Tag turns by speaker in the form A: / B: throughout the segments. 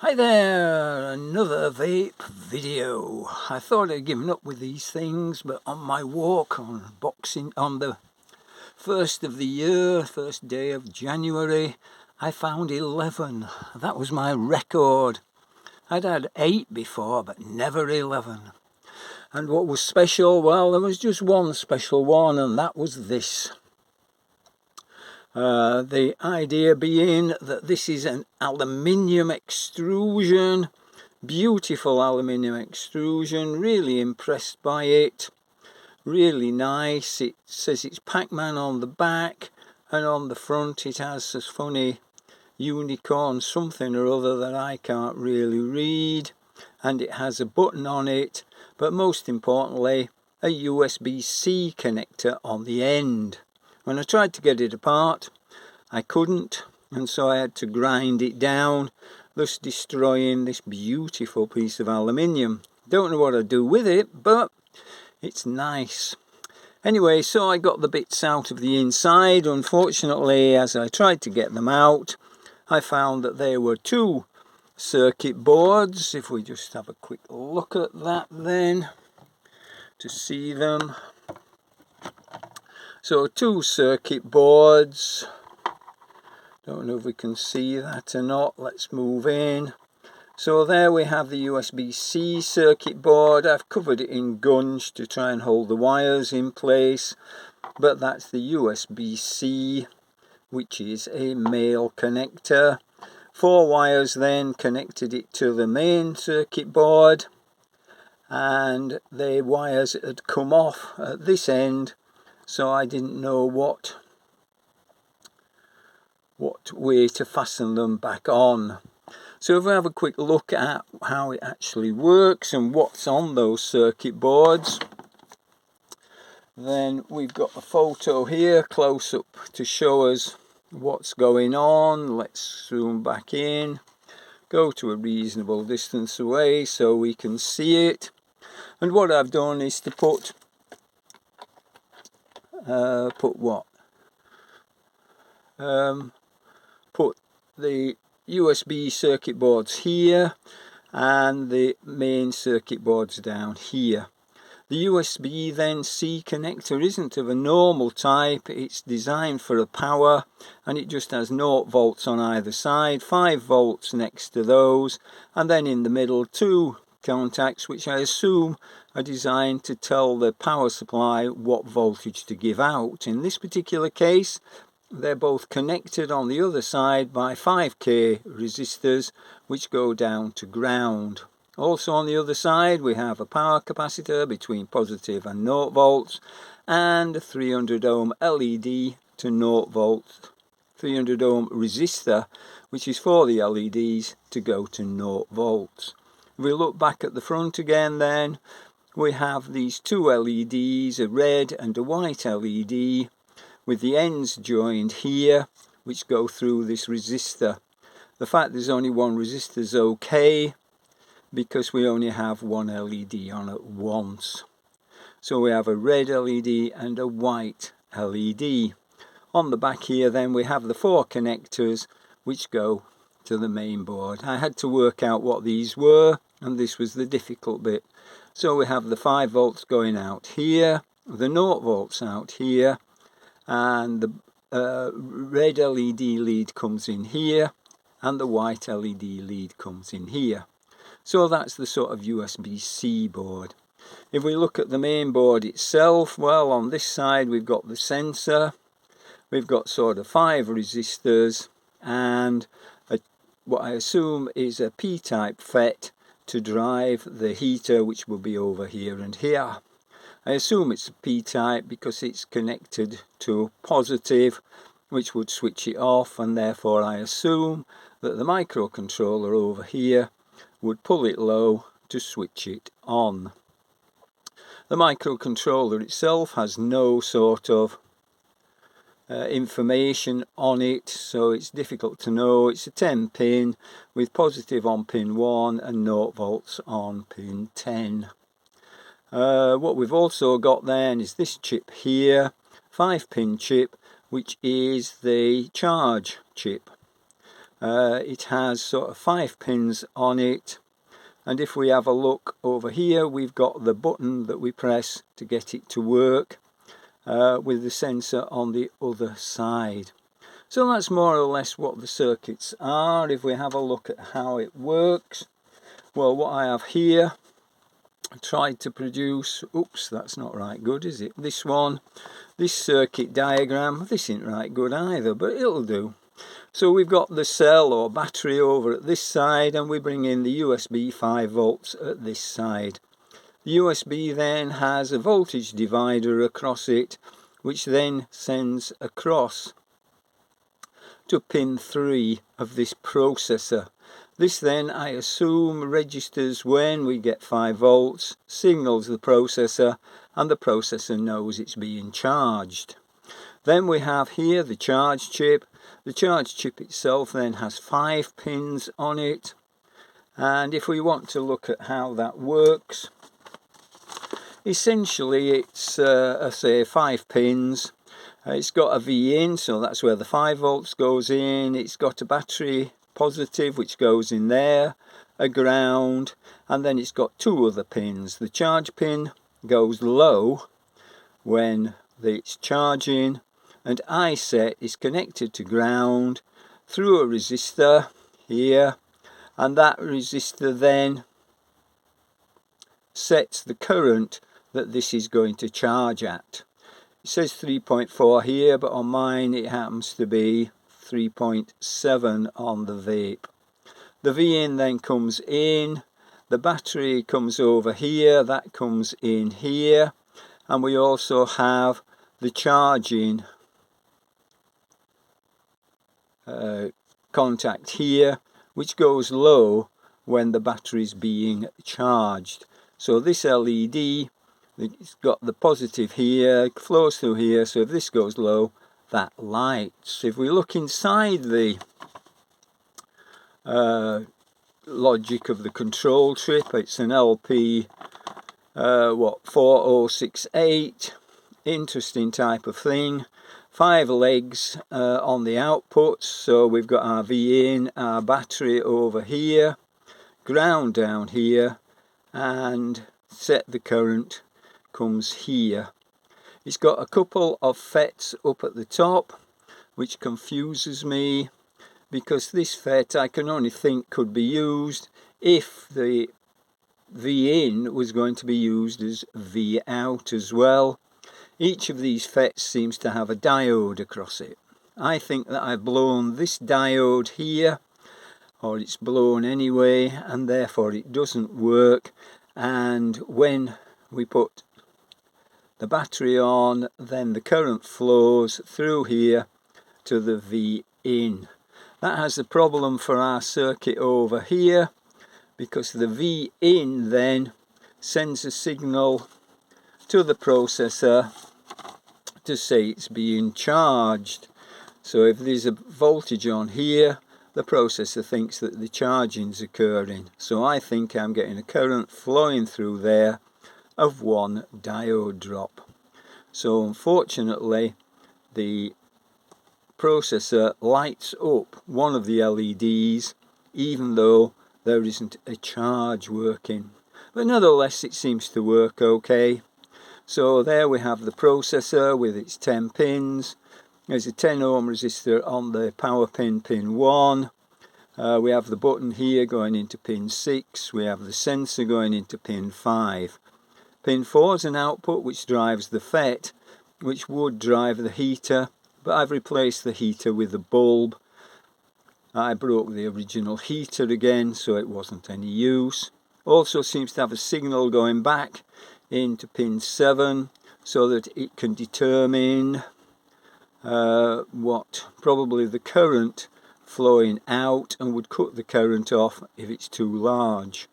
A: Hi there, another vape video. I thought I'd given up with these things, but on my walk on the first of the year, first day of January, I found 11. That was my record. I'd had 8 before, but never 11. And what was special? Well, there was just one special one, and that was this. The idea being that this is an aluminium extrusion, beautiful aluminium extrusion, really impressed by it, really nice. It says it's Pac Man on the back, and on the front it has this funny unicorn something or other that I can't really read, and it has a button on it, but most importantly a USB-C connector on the end. When I tried to get it apart, I couldn't, and so I had to grind it down, thus destroying this beautiful piece of aluminium. Don't know what I'd do with it, but it's nice. Anyway, so I got the bits out of the inside. Unfortunately, as I tried to get them out, I found that there were 2 circuit boards. If we just have a quick look at that then, to see them. So 2 circuit boards. Don't know if we can see that or not. Let's move in. So there we have the USB-C circuit board. I've covered it in gunge to try and hold the wires in place, but that's the USB-C, which is a male connector. 4 wires then connected it to the main circuit board, and the wires had come off at this end, so I didn't know what way to fasten them back on. So if we have a quick look at how it actually works and what's on those circuit boards, then we've got a photo here close up to show us what's going on. Let's zoom back in, go to a reasonable distance away so we can see it. And what I've done is to put the USB circuit boards here and the main circuit boards down here. The USB then C connector isn't of a normal type, it's designed for a power, and it just has 0 volts on either side, 5 volts next to those, and then in the middle 2 contacts which I assume are designed to tell the power supply what voltage to give out. In this particular case, they're both connected on the other side by 5k resistors which go down to ground. Also on the other side we have a power capacitor between positive and 0 volts and a 300 ohm LED to 0 volts, 300 ohm resistor which is for the LEDs to go to 0 volts. If we look back at the front again then, we have these 2 LEDs, a red and a white LED, with the ends joined here, which go through this resistor. The fact there's only 1 resistor is okay, because we only have 1 LED on at once. So we have a red LED and a white LED. On the back here then we have the 4 connectors which go to the main board. I had to work out what these were, and this was the difficult bit. So we have the 5 volts going out here, the 0 volts out here, and the red LED lead comes in here, and the white LED lead comes in here. So that's the sort of USB-C board. If we look at the main board itself, well, on this side we've got the sensor, we've got sort of 5 resistors, and what I assume is a P-type FET to drive the heater, which will be over here and here. I assume it's a P-type because it's connected to positive, which would switch it off, and therefore I assume that the microcontroller over here would pull it low to switch it on. The microcontroller itself has no sort of information on it, so it's difficult to know. It's a 10 pin with positive on pin 1 and 0 volts on pin 10. What we've also got then is this chip here, 5 pin chip, which is the charge chip. It has sort of 5 pins on it, and if we have a look over here, we've got the button that we press to get it to work, with the sensor on the other side. So that's more or less what the circuits are. If we have a look at how it works, well, what I have here, I tried to produce, oops, that's not right good, is it? This one, this circuit diagram, this isn't right good either, but it'll do. So we've got the cell or battery over at this side, and we bring in the USB 5 volts at this side. The USB then has a voltage divider across it, which then sends across to pin 3 of this processor. This then, I assume, registers when we get 5 volts, signals the processor, and the processor knows it's being charged. Then we have here the charge chip. The charge chip itself then has 5 pins on it, and if we want to look at how that works, essentially it's say 5 pins. It's got a V in, so that's where the 5 volts goes in. It's got a battery positive which goes in there, a ground, and then it's got 2 other pins. The charge pin goes low when it's charging, and IC is connected to ground through a resistor here, and that resistor then sets the current that this is going to charge at. It says 3.4 here, but on mine it happens to be 3.7 on the vape. The V in then comes in, the battery comes over here, that comes in here, and we also have the charging contact here, which goes low when the battery is being charged. So this LED, it's got the positive here, it flows through here, so if this goes low, that lights. If we look inside the logic of the control chip, it's an LP4068, interesting type of thing. 5 legs on the outputs, so we've got our V in, our battery over here, ground down here, and set the current comes here. It's got a couple of FETs up at the top, which confuses me, because this FET I can only think could be used if the V in was going to be used as V out as well. Each of these FETs seems to have a diode across it. I think that I've blown this diode here, or it's blown anyway, and therefore it doesn't work. And when we put the battery on, then the current flows through here to the V in. That has a problem for our circuit over here, because the V in then sends a signal to the processor to say it's being charged. So if there's a voltage on here, the processor thinks that the charging's occurring. So I think I'm getting a current flowing through there of 1 diode drop. So unfortunately, the processor lights up one of the LEDs even though there isn't a charge working. But nonetheless, it seems to work okay. So there we have the processor with its 10 pins. There's a 10 ohm resistor on the power pin, pin 1. We have the button here going into pin 6. We have the sensor going into pin 5. Pin 4 is an output which drives the FET, which would drive the heater, but I've replaced the heater with a bulb. I broke the original heater again, so it wasn't any use. Also seems to have a signal going back into pin 7 so that it can determine what probably the current flowing out, and would cut the current off if it's too large.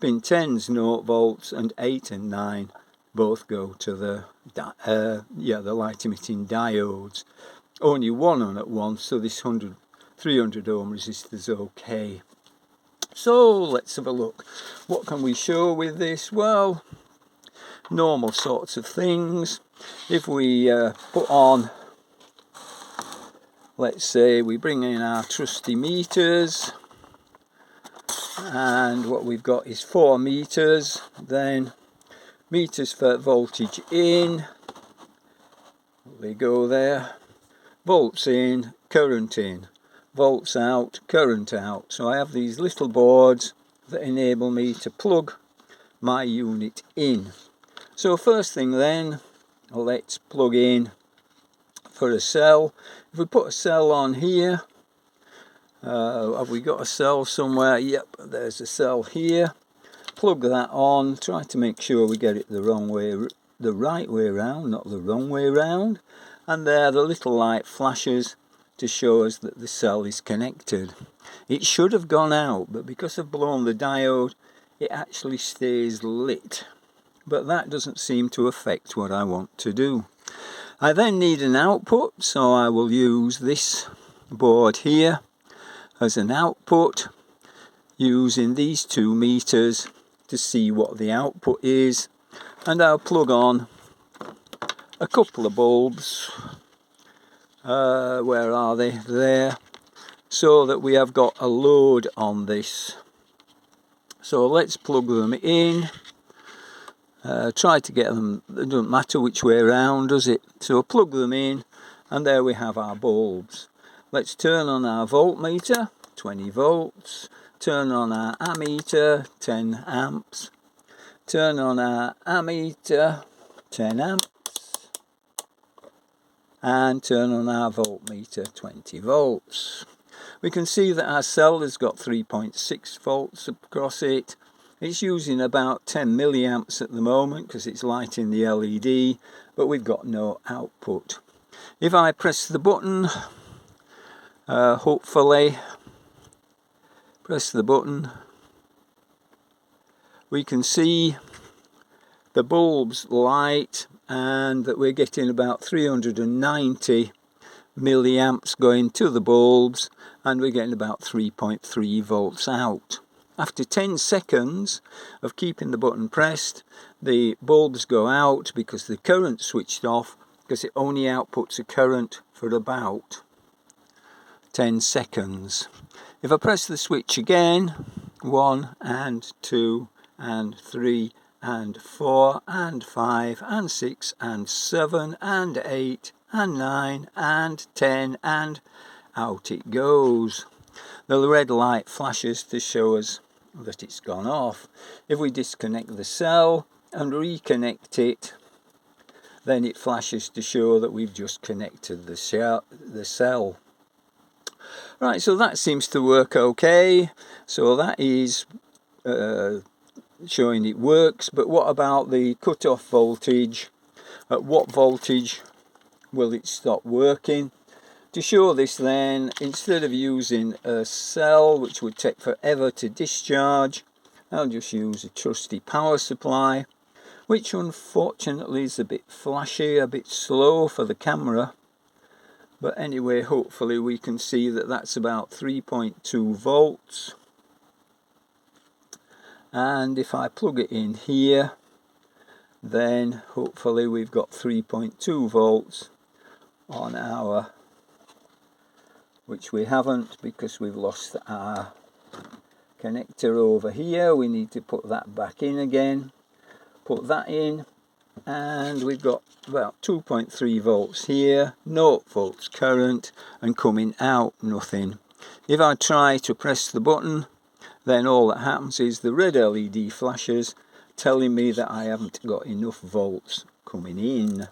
A: Pin 10's 0 volts and 8 and 9 both go to the light emitting diodes. Only one on at once, so this 300 ohm resistor is okay. So let's have a look. What can we show with this? Well, normal sorts of things. If we put on let's say we bring in our trusty meters, and what we've got is 4 meters, then meters for voltage in, they go there, volts in, current in, volts out, current out. So I have these little boards that enable me to plug my unit in. So first thing then, let's plug in for a cell. If we put a cell on here, have we got a cell somewhere? Yep, there's a cell here. Plug that on, try to make sure we get it the right way around, not the wrong way around. And there the little light flashes to show us that the cell is connected. It should have gone out, but because I've blown the diode, it actually stays lit. But that doesn't seem to affect what I want to do. I then need an output, so I will use this board here as an output, using these 2 meters to see what the output is, and I'll plug on a couple of bulbs, where are they? There, so that we have got a load on this. So let's plug them in, try to get them, it doesn't matter which way around, does it? So plug them in, and there we have our bulbs. Let's turn on our voltmeter, 20 volts, turn on our ammeter, 10 amps, turn on our ammeter, 10 amps, and turn on our voltmeter, 20 volts. We can see that our cell has got 3.6 volts across it. It's using about 10 milliamps at the moment because it's lighting the LED, but we've got no output. If I press the button, hopefully, press the button, we can see the bulbs light and that we're getting about 390 milliamps going to the bulbs, and we're getting about 3.3 volts out. After 10 seconds of keeping the button pressed, the bulbs go out because the current switched off, because it only outputs a current for about 10 seconds. If I press the switch again, 1 and 2 and 3 and 4 and 5 and 6 and 7 and 8 and 9 and 10, and out it goes. The red light flashes to show us that it's gone off. If we disconnect the cell and reconnect it, then it flashes to show that we've just connected the cell. Right, so that seems to work okay. So that is showing it works. But what about the cutoff voltage? At what voltage will it stop working? To show this then, instead of using a cell which would take forever to discharge, I'll just use a trusty power supply, which unfortunately is a bit flashy, a bit slow for the camera. But anyway, hopefully we can see that that's about 3.2 volts. And if I plug it in here, then hopefully we've got 3.2 volts on our, which we haven't because we've lost our connector over here. We need to put that back in again, put that in, and we've got about 2.3 volts here, 0 volts current, and coming out nothing. If I try to press the button, then all that happens is the red LED flashes telling me that I haven't got enough volts coming in.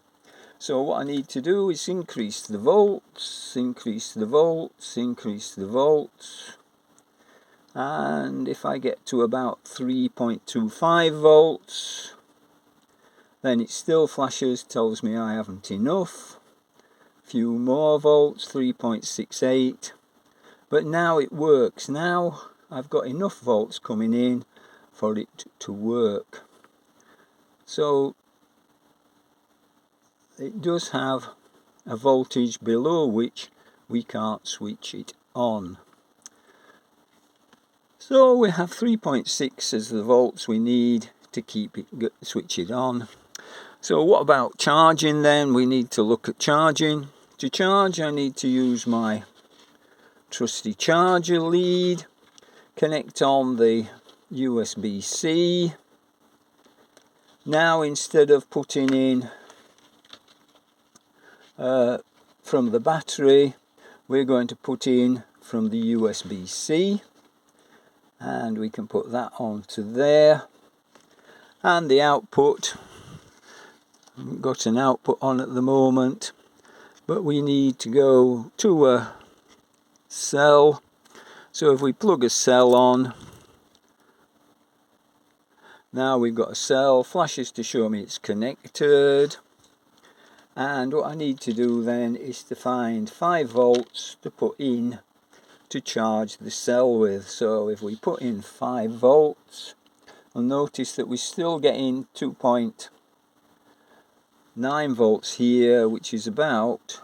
A: So what I need to do is increase the volts, increase the volts, increase the volts, and if I get to about 3.25 volts, then it still flashes, tells me I haven't enough. Few more volts, 3.68, but now it works. Now I've got enough volts coming in for it to work. So it does have a voltage below which we can't switch it on. So we have 3.6 as the volts we need to keep it, switch it on. So what about charging then? We need to look at charging. to charge, I need to use my trusty charger lead, connect on the USB-C. Now instead of putting in from the battery, we're going to put in from the USB-C, and we can put that onto there. And the output, I haven't got an output on at the moment, but we need to go to a cell. So if we plug a cell on, now we've got a cell, flashes to show me it's connected. And what I need to do then is to find 5 volts to put in to charge the cell with. So if we put in 5 volts, you'll notice that we're still getting 2.9 volts here, which is about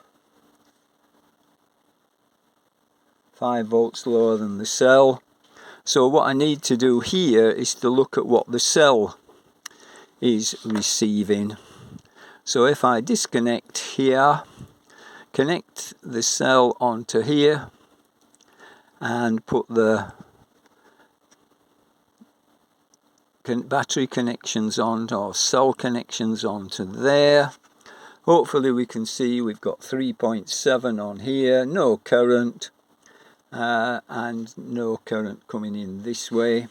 A: 5 volts lower than the cell. So what I need to do here is to look at what the cell is receiving. So if I disconnect here, connect the cell onto here, and put the battery connections on, or cell connections onto there, hopefully we can see we've got 3.7 on here, no current, and no current coming in this way.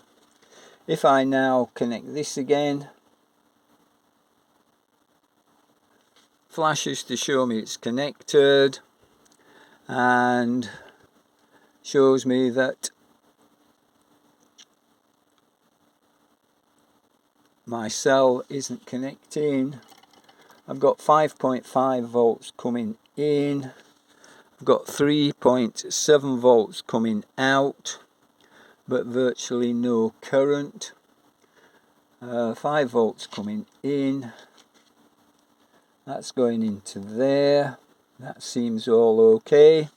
A: If I now connect this again, flashes to show me it's connected, and shows me that my cell isn't connecting. I've got 5.5 volts coming in, I've got 3.7 volts coming out, but virtually no current. 5 volts coming in, that's going into there, that seems all okay.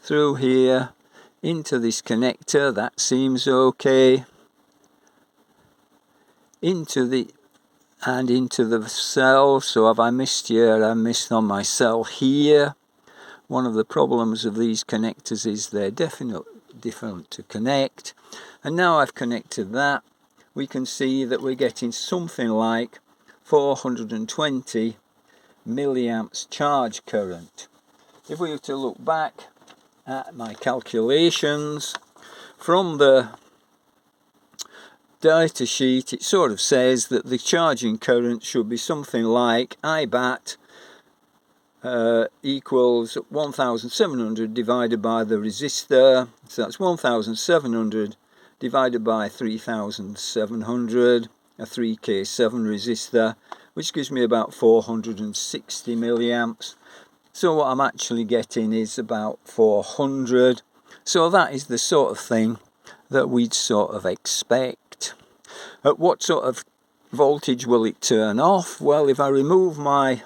A: Through here into this connector, that seems okay. Into the cell. So have I missed here? I missed on my cell here. One of the problems of these connectors is they're difficult to connect. And now I've connected that, we can see that we're getting something like 420 milliamps charge current. If we were to look back at my calculations from the data sheet, it sort of says that the charging current should be something like IBAT equals 1700 divided by the resistor, so that's 1700 divided by 3700, a 3K7 resistor, which gives me about 460 milliamps. So what I'm actually getting is about 400. So that is the sort of thing that we'd sort of expect. At what sort of voltage will it turn off? Well, if I remove my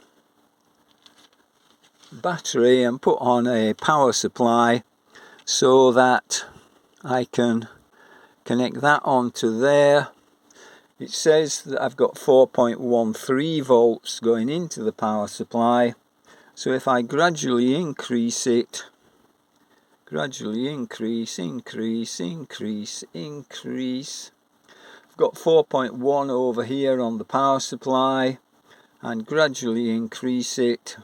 A: battery and put on a power supply so that I can connect that onto there, it says that I've got 4.13 volts going into the power supply. So if I gradually increase it, gradually increase, I've got 4.1 over here on the power supply, and gradually increase it,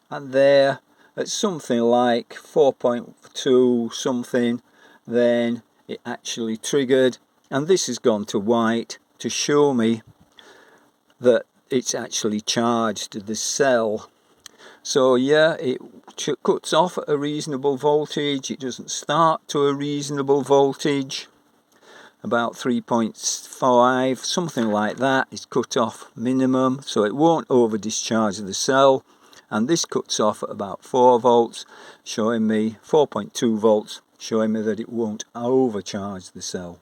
A: and there at something like 4.2 something, then it actually triggered, and this has gone to white to show me that it's actually charged the cell. So yeah, it cuts off at a reasonable voltage. It doesn't start to a reasonable voltage, about 3.5, something like that is cut off minimum, so it won't over discharge the cell. And this cuts off at about 4 volts, showing me 4.2 volts, showing me that it won't overcharge the cell.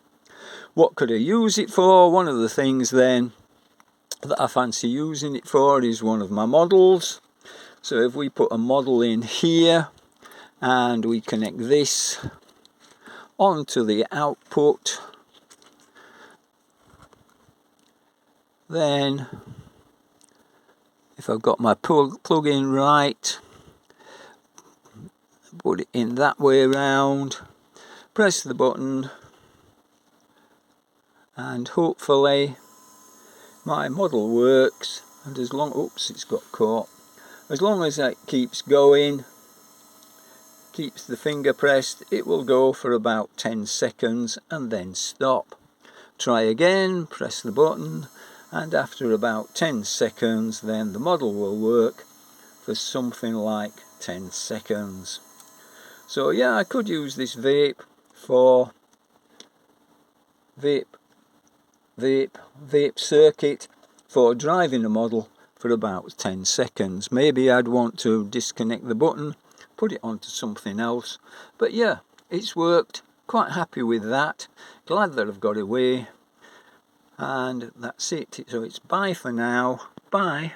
A: What could I use it for? One of the things then that I fancy using it for is one of my models. So if we put a model in here and we connect this onto the output, then if I've got my plug in right, put it in that way around, press the button, and hopefully my model works. And as long, oops, it's got caught. As long as it keeps going, keeps the finger pressed, it will go for about 10 seconds and then stop. Try again, press the button, and after about 10 seconds then the model will work for something like 10 seconds. So yeah, I could use this vape for vape circuit for driving a model for about 10 seconds. Maybe I'd want to disconnect the button, put it onto something else, but yeah, it's worked. Quite happy with that. Glad that I've got away. And that's it. So it's bye for now. Bye.